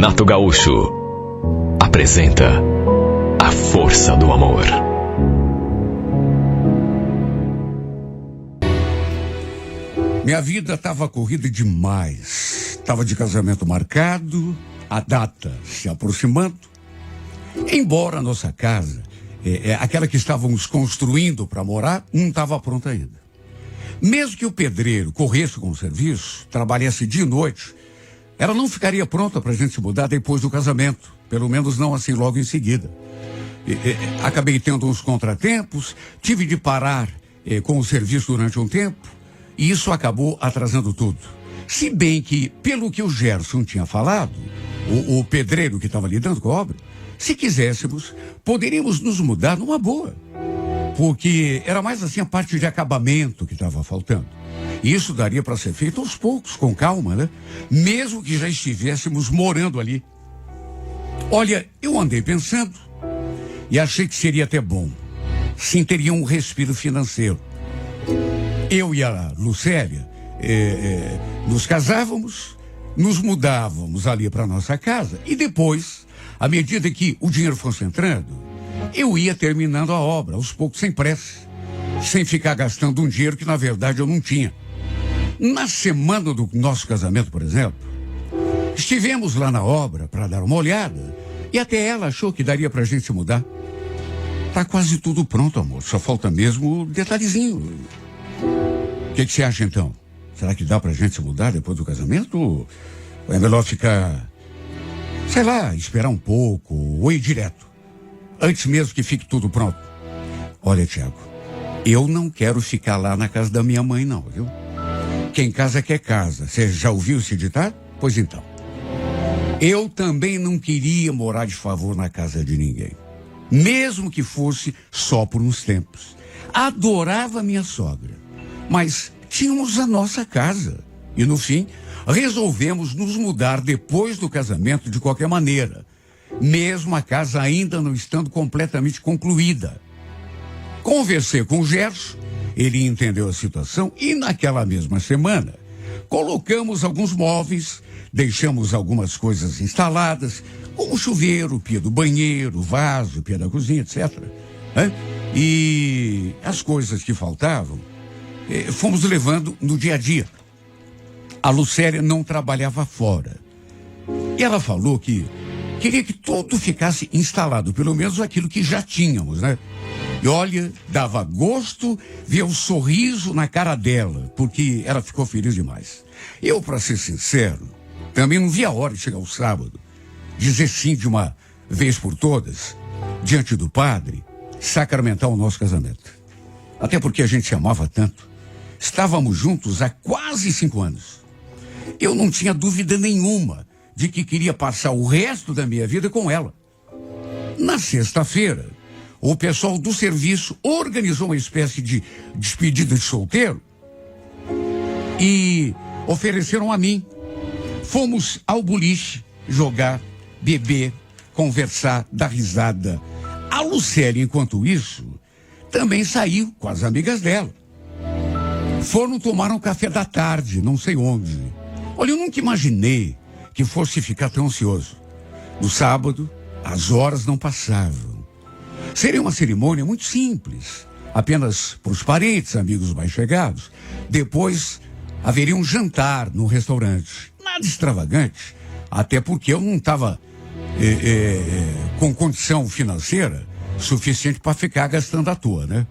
Renato Gaúcho apresenta A Força do Amor. Minha vida estava corrida demais. Estava de casamento marcado, a data se aproximando. Embora a nossa casa, aquela que estávamos construindo para morar, não estava pronta ainda. Mesmo que o pedreiro corresse com o serviço, trabalhasse dia e noite, ela não ficaria pronta para a gente se mudar depois do casamento. Pelo menos não assim logo em seguida. Acabei tendo uns contratempos, tive de parar com o serviço durante um tempo, e isso acabou atrasando tudo. Se bem que, pelo que o Gerson tinha falado, o pedreiro que estava lidando com a obra, se quiséssemos, poderíamos nos mudar numa boa. Porque era mais assim a parte de acabamento que estava faltando. E isso daria para ser feito aos poucos, com calma, né? Mesmo que já estivéssemos morando ali. Olha, eu andei pensando e achei que seria até bom. Sim, teria um respiro financeiro. Eu e a Lucélia nos casávamos, nos mudávamos ali para nossa casa e depois, à medida que o dinheiro fosse entrando, eu ia terminando a obra, aos poucos, sem pressa, sem ficar gastando um dinheiro que na verdade eu não tinha. Na semana do nosso casamento, por exemplo, estivemos lá na obra para dar uma olhada e até ela achou que daria pra gente se mudar. Tá quase tudo pronto, amor, só falta mesmo o detalhezinho. O que você acha então? Será que dá pra gente se mudar depois do casamento? Ou é melhor ficar, sei lá, esperar um pouco ou ir direto? Antes mesmo que fique tudo pronto. Olha, Tiago, eu não quero ficar lá na casa da minha mãe, não, viu? Quem casa quer casa. Você já ouviu esse ditado? Pois então. Eu também não queria morar de favor na casa de ninguém. Mesmo que fosse só por uns tempos. Adorava minha sogra. Mas tínhamos a nossa casa. E no fim, resolvemos nos mudar depois do casamento de qualquer maneira. Mesmo a casa ainda não estando completamente concluída. Conversei com o Gerson, ele entendeu a situação e naquela mesma semana colocamos alguns móveis, deixamos algumas coisas instaladas, como chuveiro, pia do banheiro, vaso, pia da cozinha, etc. E as coisas que faltavam, fomos levando no dia a dia. A Lucélia não trabalhava fora. E ela falou que queria que tudo ficasse instalado, pelo menos aquilo que já tínhamos, né? E olha, dava gosto ver o sorriso na cara dela, porque ela ficou feliz demais. Eu, para ser sincero, também não vi a hora de chegar o sábado, dizer sim de uma vez por todas, diante do padre, sacramentar o nosso casamento. Até porque a gente se amava tanto. Estávamos juntos há quase 5 anos. Eu não tinha dúvida nenhuma de que queria passar o resto da minha vida com ela. Na sexta-feira, o pessoal do serviço organizou uma espécie de despedida de solteiro e ofereceram a mim. Fomos ao boliche jogar, beber, conversar, dar risada. A Lucélia, enquanto isso, também saiu com as amigas dela. Foram tomar um café da tarde, não sei onde. Olha, eu nunca imaginei que fosse ficar tão ansioso. No sábado, as horas não passavam. Seria uma cerimônia muito simples, apenas para os parentes, amigos mais chegados. Depois, haveria um jantar no restaurante. Nada extravagante, até porque eu não estava com condição financeira suficiente para ficar gastando à toa, né?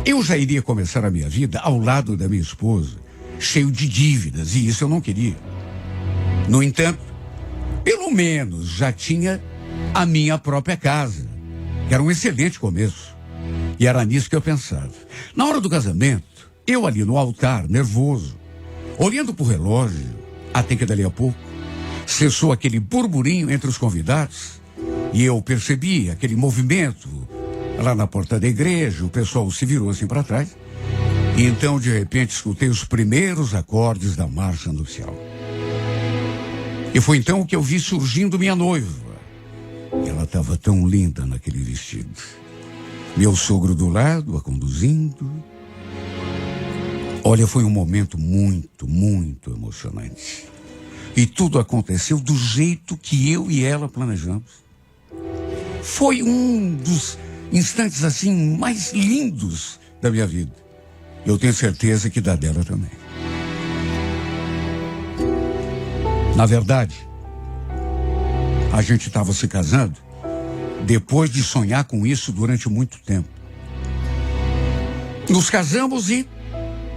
Eu já iria começar a minha vida ao lado da minha esposa, cheio de dívidas, e isso eu não queria. No entanto, pelo menos já tinha a minha própria casa, que era um excelente começo. E era nisso que eu pensava. Na hora do casamento, eu ali no altar, nervoso, olhando pro relógio, até que dali a pouco, cessou aquele burburinho entre os convidados, e eu percebi aquele movimento lá na porta da igreja, o pessoal se virou assim para trás, e então de repente escutei os primeiros acordes da marcha nupcial. E foi então que eu vi surgindo minha noiva. Ela estava tão linda naquele vestido. Meu sogro do lado, a conduzindo. Olha, foi um momento muito, muito emocionante. E tudo aconteceu do jeito que eu e ela planejamos. Foi um dos instantes assim mais lindos da minha vida. Eu tenho certeza que da dela também. Na verdade, a gente estava se casando depois de sonhar com isso durante muito tempo. Nos casamos e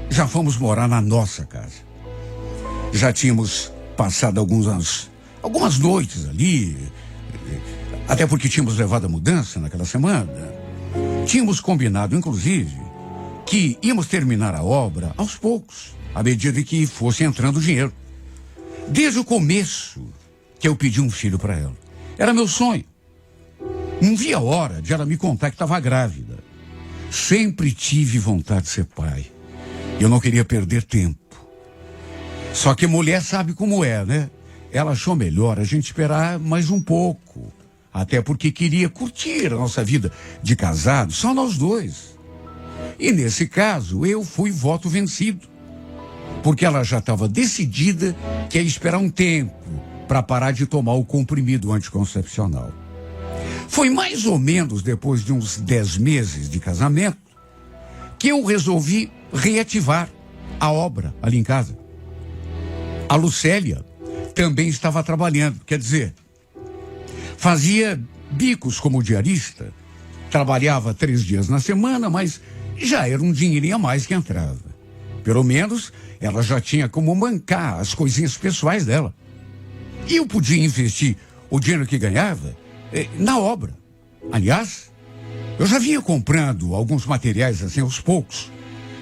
já fomos morar na nossa casa. Já tínhamos passado algumas noites ali, até porque tínhamos levado a mudança naquela semana. Tínhamos combinado, inclusive, que íamos terminar a obra aos poucos, à medida que fosse entrando dinheiro. Desde o começo que eu pedi um filho para ela. Era meu sonho. Não via a hora de ela me contar que estava grávida. Sempre tive vontade de ser pai. Eu não queria perder tempo. Só que mulher sabe como é, né? Ela achou melhor a gente esperar mais um pouco. Até porque queria curtir a nossa vida de casado, só nós dois. E nesse caso, eu fui voto vencido. Porque ela já estava decidida que ia esperar um tempo para parar de tomar o comprimido anticoncepcional. Foi mais ou menos depois de uns 10 meses de casamento que eu resolvi reativar a obra ali em casa. A Lucélia também estava trabalhando, quer dizer, fazia bicos como diarista, trabalhava 3 dias na semana, mas já era um dinheirinho a mais que entrava. Pelo menos ela já tinha como bancar as coisinhas pessoais dela. E eu podia investir o dinheiro que ganhava na obra. Aliás, eu já vinha comprando alguns materiais assim aos poucos.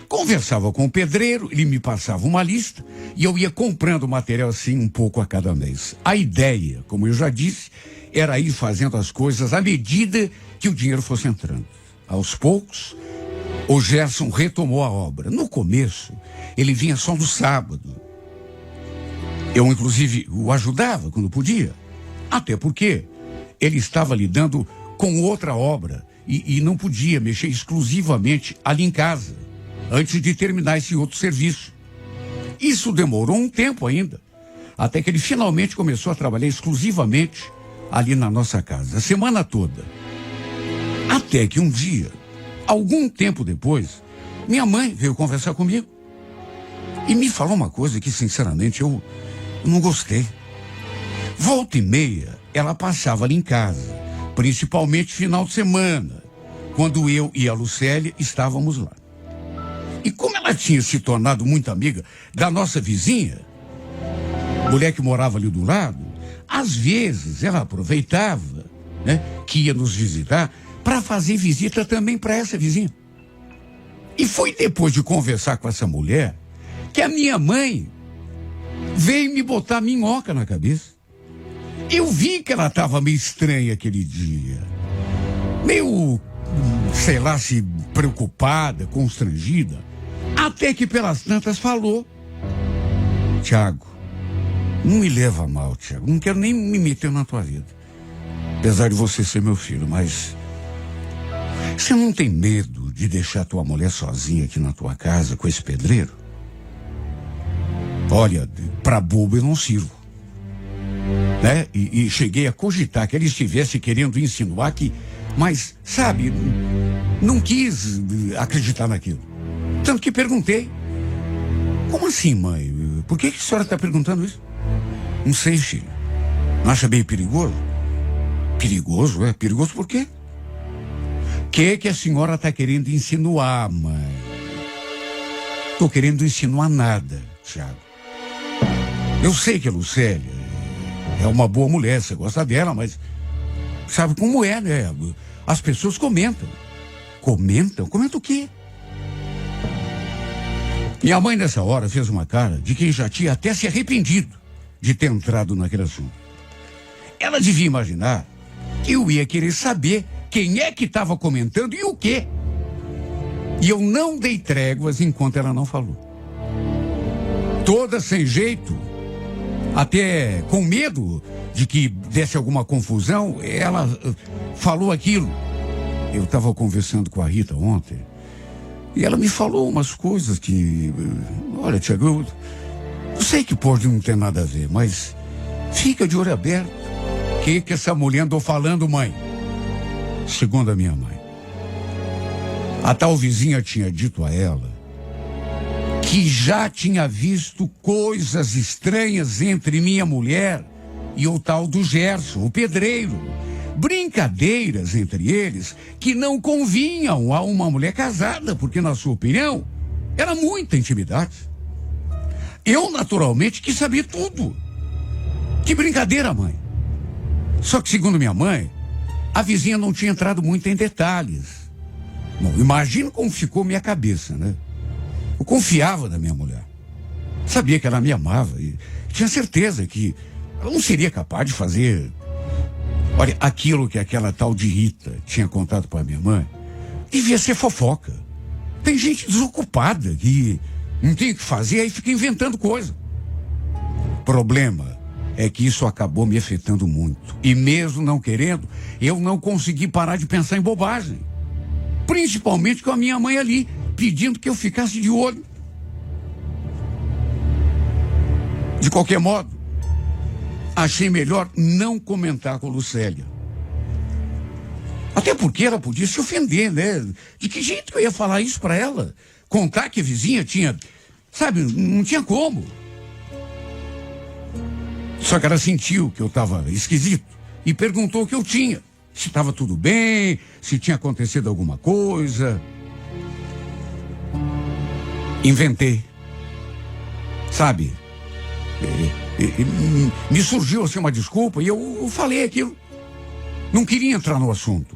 Conversava com o pedreiro, ele me passava uma lista e eu ia comprando material assim um pouco a cada mês. A ideia, como eu já disse, era ir fazendo as coisas à medida que o dinheiro fosse entrando. Aos poucos, o Gerson retomou a obra. No começo, ele vinha só no sábado. Eu, inclusive, o ajudava quando podia. Até porque ele estava lidando com outra obra e não podia mexer exclusivamente ali em casa, antes de terminar esse outro serviço. Isso demorou um tempo ainda, até que ele finalmente começou a trabalhar exclusivamente ali na nossa casa, a semana toda. Até que um dia, algum tempo depois, minha mãe veio conversar comigo e me falou uma coisa que, sinceramente, eu não gostei. Volta e meia, ela passava ali em casa, principalmente final de semana, quando eu e a Lucélia estávamos lá. E como ela tinha se tornado muito amiga da nossa vizinha, mulher que morava ali do lado, às vezes ela aproveitava, né, que ia nos visitar para fazer visita também para essa vizinha. E foi depois de conversar com essa mulher que a minha mãe veio me botar minhoca na cabeça. Eu vi que ela estava meio estranha aquele dia. Meio, sei lá, se preocupada, constrangida. Até que pelas tantas falou: Tiago, não me leva a mal, Tiago. Não quero nem me meter na tua vida. Apesar de você ser meu filho, mas você não tem medo de deixar tua mulher sozinha aqui na tua casa com esse pedreiro? Olha, pra bobo eu não sirvo. Né? E cheguei a cogitar que ele estivesse querendo insinuar que, mas, sabe, não quis acreditar naquilo. Tanto que perguntei: como assim, mãe? Por que a senhora está perguntando isso? Não sei, filho. Não acha bem perigoso? Perigoso? É? Perigoso por quê? O que a senhora está querendo insinuar, mãe? Estou querendo insinuar nada, Tiago. Eu sei que a Lucélia é uma boa mulher, você gosta dela, mas sabe como é, né? As pessoas comentam. Comentam? Comentam o quê? Minha mãe, nessa hora, fez uma cara de quem já tinha até se arrependido de ter entrado naquele assunto. Ela devia imaginar que eu ia querer saber quem é que estava comentando e o quê. E eu não dei tréguas enquanto ela não falou. Toda sem jeito, até com medo de que desse alguma confusão, ela falou aquilo. Eu estava conversando com a Rita ontem e ela me falou umas coisas que, olha, Tiago, Eu sei que pode não ter nada a ver, mas fica de olho aberto. O que essa mulher andou falando, mãe? Segundo a minha mãe, a tal vizinha tinha dito a ela que já tinha visto coisas estranhas entre minha mulher e o tal do Gerson, o pedreiro. Brincadeiras entre eles que não convinham a uma mulher casada, porque, na sua opinião, era muita intimidade. Eu, naturalmente, quis saber tudo. Que brincadeira, mãe. Só que, segundo minha mãe, a vizinha não tinha entrado muito em detalhes. Bom, imagina como ficou minha cabeça, né? Eu confiava na minha mulher. Sabia que ela me amava e tinha certeza que ela não seria capaz de fazer... Olha, aquilo que aquela tal de Rita tinha contado para minha mãe devia ser fofoca. Tem gente desocupada que não tem o que fazer e fica inventando coisa. O problema é que isso acabou me afetando muito. E mesmo não querendo, eu não consegui parar de pensar em bobagem. Principalmente com a minha mãe ali, pedindo que eu ficasse de olho. De qualquer modo, achei melhor não comentar com a Lucélia. Até porque ela podia se ofender, né? De que jeito que eu ia falar isso para ela? Contar que a vizinha tinha... Sabe, não tinha como. Só que ela sentiu que eu estava esquisito e perguntou o que eu tinha. Se estava tudo bem, se tinha acontecido alguma coisa. Inventei. Sabe? Me surgiu assim uma desculpa e eu falei aquilo. Não queria entrar no assunto.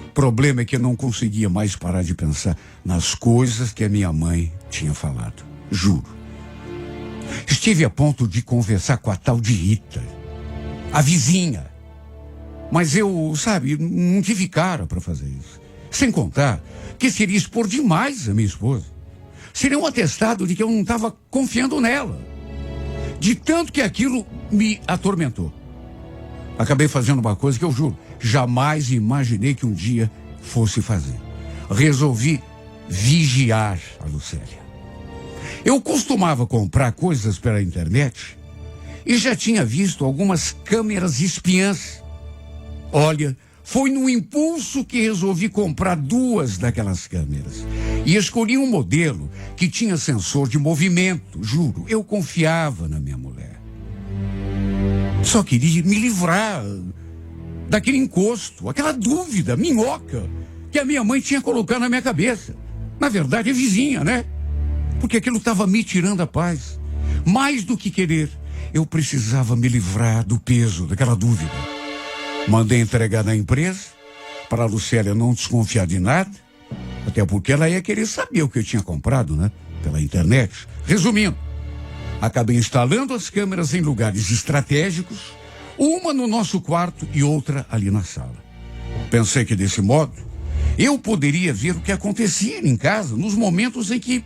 O problema é que eu não conseguia mais parar de pensar nas coisas que a minha mãe tinha falado. Juro. Estive a ponto de conversar com a tal de Rita, a vizinha. Mas eu, sabe, não tive cara para fazer isso. Sem contar que seria expor demais a minha esposa. Seria um atestado de que eu não estava confiando nela. De tanto que aquilo me atormentou. Acabei fazendo uma coisa que eu juro, jamais imaginei que um dia fosse fazer. Resolvi vigiar a Lucélia. Eu costumava comprar coisas pela internet e já tinha visto algumas câmeras espiãs. Olha, foi no impulso que resolvi comprar 2 daquelas câmeras. E escolhi um modelo que tinha sensor de movimento, juro. Eu confiava na minha mulher. Só queria me livrar daquele encosto, aquela dúvida, minhoca, que a minha mãe tinha colocado na minha cabeça. Na verdade, é vizinha, né? Porque aquilo estava me tirando a paz. Mais do que querer, eu precisava me livrar do peso daquela dúvida. Mandei entregar na empresa, para a Lucélia não desconfiar de nada, até porque ela ia querer saber o que eu tinha comprado, né? Pela internet. Resumindo, acabei instalando as câmeras em lugares estratégicos, uma no nosso quarto e outra ali na sala. Pensei que desse modo, eu poderia ver o que acontecia em casa nos momentos em que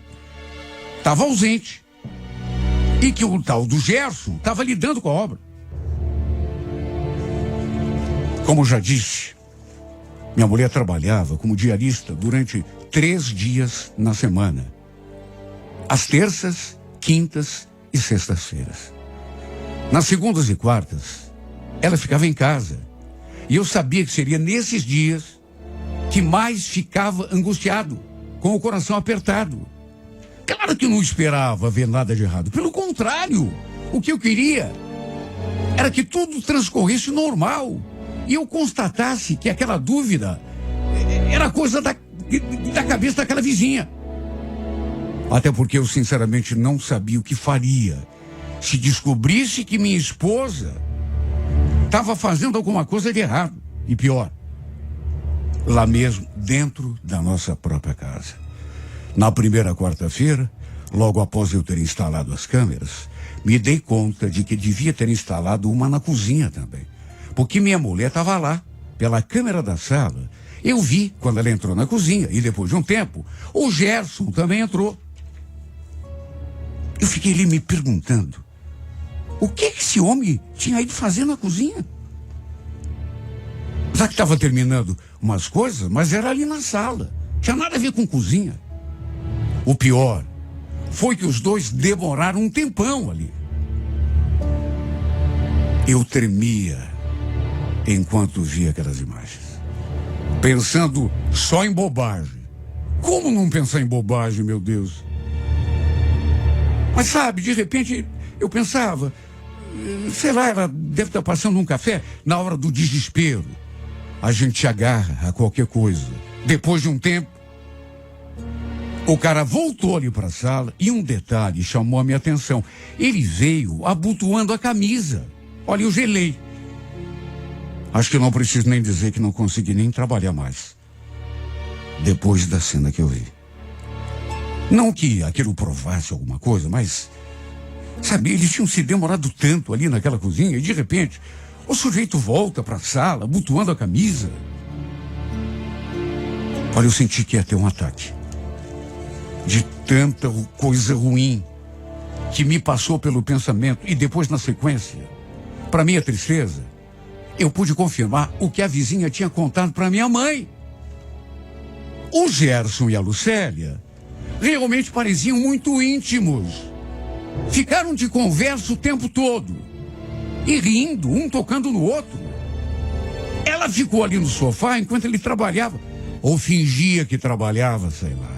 estava ausente e que o tal do Gerson estava lidando com a obra. Como já disse, minha mulher trabalhava como diarista durante 3 dias na semana. Às terças, quintas e sextas-feiras. Nas segundas e quartas, ela ficava em casa. E eu sabia que seria nesses dias que mais ficava angustiado, com o coração apertado. Claro que eu não esperava ver nada de errado. Pelo contrário, o que eu queria era que tudo transcorresse normal. E eu constatasse que aquela dúvida era coisa da cabeça daquela vizinha. Até porque eu sinceramente não sabia o que faria se descobrisse que minha esposa estava fazendo alguma coisa de errado. E pior, lá mesmo, dentro da nossa própria casa. Na primeira quarta-feira, logo após eu ter instalado as câmeras, me dei conta de que devia ter instalado uma na cozinha também. Porque minha mulher estava lá, pela câmera da sala. Eu vi quando ela entrou na cozinha e depois de um tempo, o Gerson também entrou. Eu fiquei ali me perguntando, o que esse homem tinha ido fazer na cozinha? Já que estava terminando umas coisas, mas era ali na sala. Tinha nada a ver com cozinha. O pior foi que os dois demoraram um tempão ali. Eu tremia enquanto via aquelas imagens, pensando só em bobagem. Como não pensar em bobagem, meu Deus? Mas sabe, de repente eu pensava, sei lá, ela deve estar passando um café na hora do desespero. A gente se agarra a qualquer coisa. Depois de um tempo, o cara voltou ali para a sala e um detalhe chamou a minha atenção. Ele veio abotoando a camisa. Olha, eu gelei. Acho que não preciso nem dizer que não consegui nem trabalhar mais, depois da cena que eu vi. Não que aquilo provasse alguma coisa, mas, sabe, eles tinham se demorado tanto ali naquela cozinha e de repente o sujeito volta para a sala, abotoando a camisa. Olha, eu senti que ia ter um ataque. De tanta coisa ruim que me passou pelo pensamento e depois na sequência, para minha tristeza, eu pude confirmar o que a vizinha tinha contado para minha mãe. O Gerson e a Lucélia realmente pareciam muito íntimos. Ficaram de conversa o tempo todo e rindo, um tocando no outro. Ela ficou ali no sofá enquanto ele trabalhava, ou fingia que trabalhava, sei lá.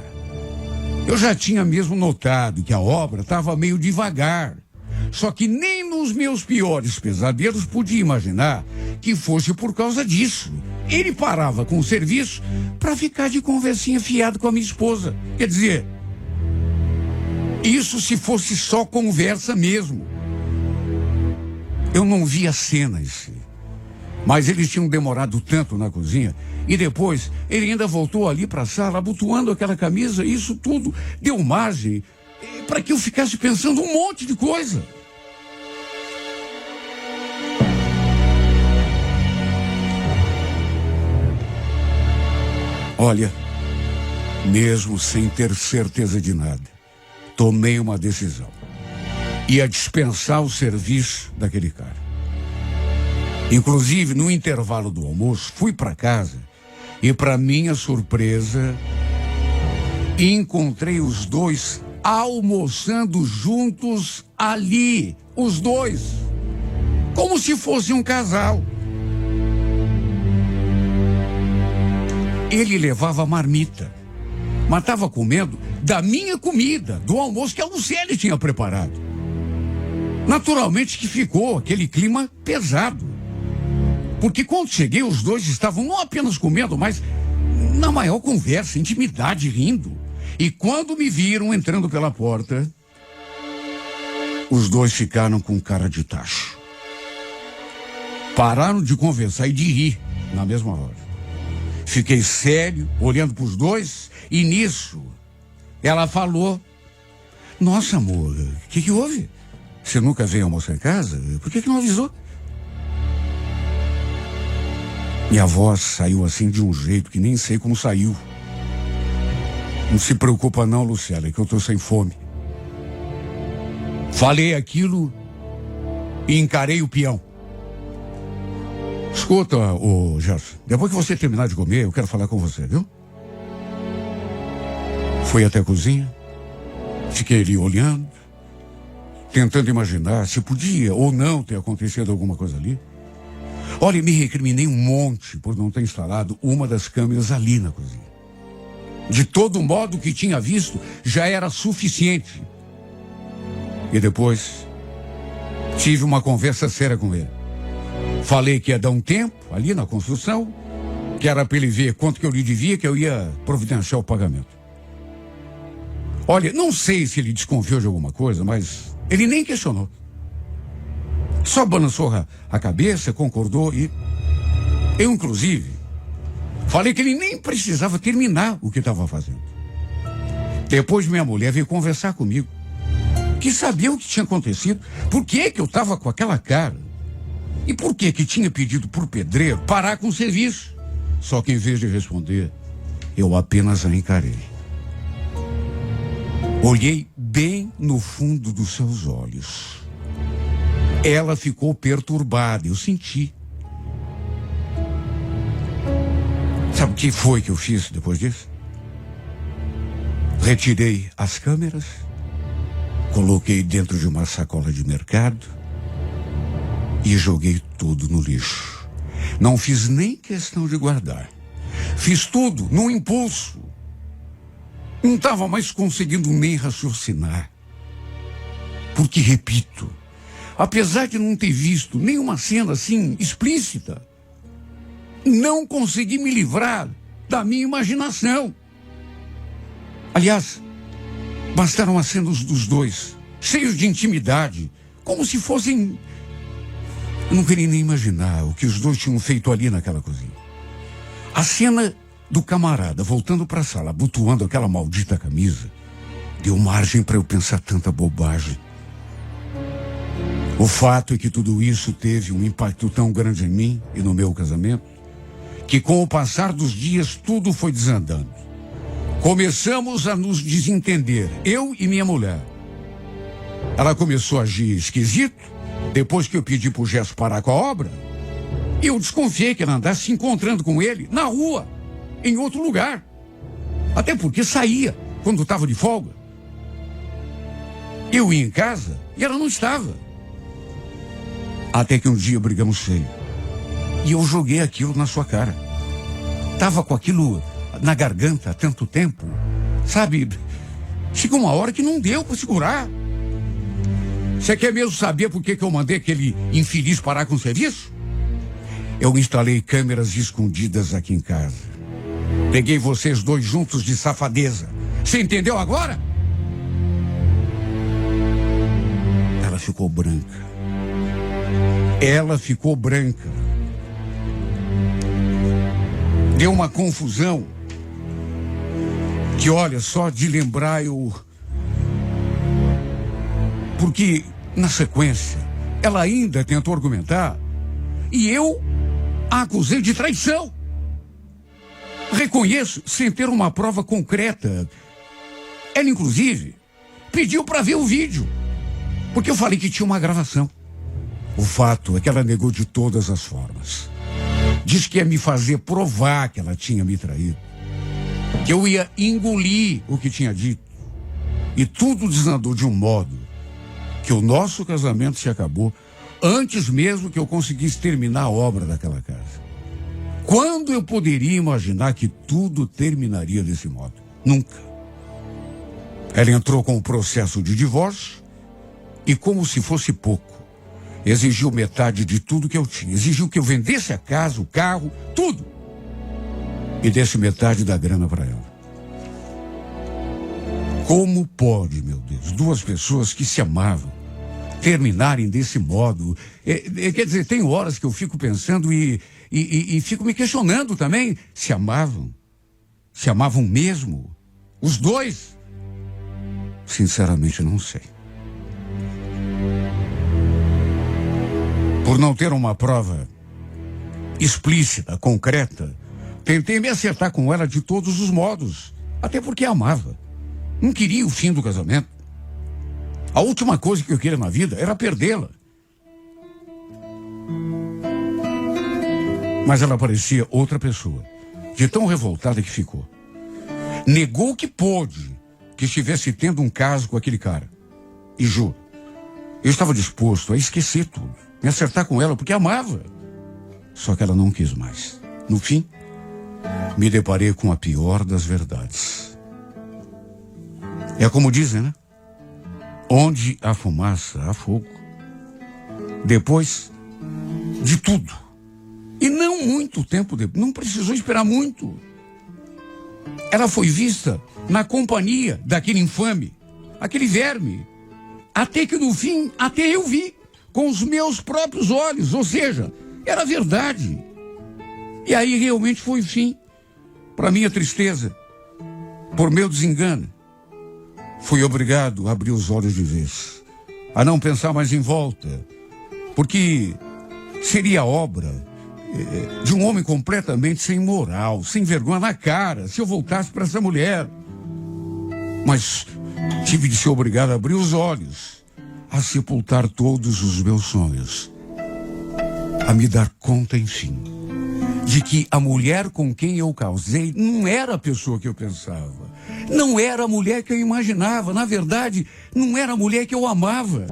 Eu já tinha mesmo notado que a obra estava meio devagar. Só que nem nos meus piores pesadelos podia imaginar que fosse por causa disso. Ele parava com o serviço para ficar de conversinha fiado com a minha esposa. Quer dizer, isso se fosse só conversa mesmo. Eu não vi a cena em si, mas eles tinham demorado tanto na cozinha e depois ele ainda voltou ali para a sala abotoando aquela camisa. E isso tudo deu margem para que eu ficasse pensando um monte de coisa. Olha, mesmo sem ter certeza de nada, tomei uma decisão. Ia dispensar o serviço daquele cara. Inclusive, no intervalo do almoço, fui para casa e, para minha surpresa, encontrei os dois almoçando juntos ali. Os dois. Como se fosse um casal. Ele levava marmita, mas estava comendo da minha comida, do almoço que a Lucélia tinha preparado. Naturalmente que ficou aquele clima pesado. Porque quando cheguei, os dois estavam não apenas comendo, mas na maior conversa, intimidade, rindo. E quando me viram entrando pela porta, os dois ficaram com cara de tacho. Pararam de conversar e de rir na mesma hora. Fiquei sério, olhando para os dois, e nisso ela falou: "Nossa, amor, o que houve? Você nunca veio almoçar em casa? Por que não avisou?" Minha voz saiu assim de um jeito que nem sei como saiu. "Não se preocupa não, Lucélia, que eu estou sem fome." Falei aquilo e encarei o peão. "Escuta, ô Gerson, depois que você terminar de comer, eu quero falar com você, viu?" Fui até a cozinha, fiquei ali olhando, tentando imaginar se podia ou não ter acontecido alguma coisa ali. Olha, me recriminei um monte por não ter instalado uma das câmeras ali na cozinha. De todo modo, o que tinha visto já era suficiente. E depois, tive uma conversa séria com ele. Falei que ia dar um tempo ali na construção, que era para ele ver quanto que eu lhe devia, que eu ia providenciar o pagamento. Olha, não sei se ele desconfiou de alguma coisa, mas ele nem questionou. Só balançou a cabeça, concordou e eu, inclusive, falei que ele nem precisava terminar o que estava fazendo. Depois minha mulher veio conversar comigo, que sabia o que tinha acontecido, por que eu estava com aquela cara e por que tinha pedido por pedreiro parar com o serviço. Só que em vez de responder, eu apenas a encarei. Olhei bem no fundo dos seus olhos. Ela ficou perturbada, eu senti. Sabe o que foi que eu fiz depois disso? Retirei as câmeras, coloquei dentro de uma sacola de mercado e joguei tudo no lixo. Não fiz nem questão de guardar. Fiz tudo no impulso. Não estava mais conseguindo nem raciocinar. Porque, repito, apesar de não ter visto nenhuma cena assim explícita, não consegui me livrar da minha imaginação. Aliás, bastaram as cenas dos dois, cheios de intimidade, como se fossem... Eu não queria nem imaginar o que os dois tinham feito ali naquela cozinha. A cena do camarada voltando para a sala, abotoando aquela maldita camisa, deu margem para eu pensar tanta bobagem. O fato é que tudo isso teve um impacto tão grande em mim e no meu casamento, que com o passar dos dias tudo foi desandando. Começamos a nos desentender, eu e minha mulher. Ela começou a agir esquisito, depois que eu pedi pro Gesso parar com a obra. E eu desconfiei que ela andasse se encontrando com ele na rua, em outro lugar. Até porque saía quando estava de folga. Eu ia em casa e ela não estava. Até que um dia brigamos feio. E eu joguei aquilo na sua cara. Tava com aquilo na garganta há tanto tempo. Sabe, chegou uma hora que não deu para segurar. Você quer mesmo saber por que eu mandei aquele infeliz parar com o serviço? Eu instalei câmeras escondidas aqui em casa. Peguei vocês dois juntos de safadeza. Você entendeu agora? Ela ficou branca. Ela ficou branca. Deu uma confusão que, olha, só de lembrar eu... Porque, na sequência, ela ainda tentou argumentar e eu a acusei de traição. Reconheço sem ter uma prova concreta. Ela, inclusive, pediu para ver o vídeo, porque eu falei que tinha uma gravação. O fato é que ela negou de todas as formas. Diz que ia me fazer provar que ela tinha me traído, que eu ia engolir o que tinha dito. E tudo desandou de um modo que o nosso casamento se acabou antes mesmo que eu conseguisse terminar a obra daquela casa. Quando eu poderia imaginar que tudo terminaria desse modo? Nunca. Ela entrou com o processo de divórcio e, como se fosse pouco, exigiu metade de tudo que eu tinha. Exigiu que eu vendesse a casa, o carro, tudo. E desse metade da grana para ela. Como pode, meu Deus, duas pessoas que se amavam terminarem desse modo? Quer dizer, tem horas que eu fico pensando e fico me questionando também. Se amavam? Se amavam mesmo? Os dois? Sinceramente, não sei. Por não ter uma prova explícita, concreta, tentei me acertar com ela de todos os modos. Até porque amava. Não queria o fim do casamento. A última coisa que eu queria na vida era perdê-la. Mas ela parecia outra pessoa, de tão revoltada que ficou. Negou que pôde que estivesse tendo um caso com aquele cara. E juro, eu estava disposto a esquecer tudo, me acertar com ela porque amava. Só que ela não quis mais. No fim, me deparei com a pior das verdades. É como dizem, né? Onde há fumaça, há fogo. Depois de tudo. E não muito tempo depois, não precisou esperar muito. Ela foi vista na companhia daquele infame, aquele verme. Até que no fim, até eu vi com os meus próprios olhos. Ou seja, era verdade. E aí realmente foi o fim. Para minha tristeza, por meu desengano, fui obrigado a abrir os olhos de vez, a não pensar mais em volta, porque seria obra de um homem completamente sem moral, sem vergonha na cara, se eu voltasse para essa mulher. Mas tive de ser obrigado a abrir os olhos, a sepultar todos os meus sonhos, a me dar conta, enfim, de que a mulher com quem eu casei não era a pessoa que eu pensava. Não era a mulher que eu imaginava. Na verdade, não era a mulher que eu amava.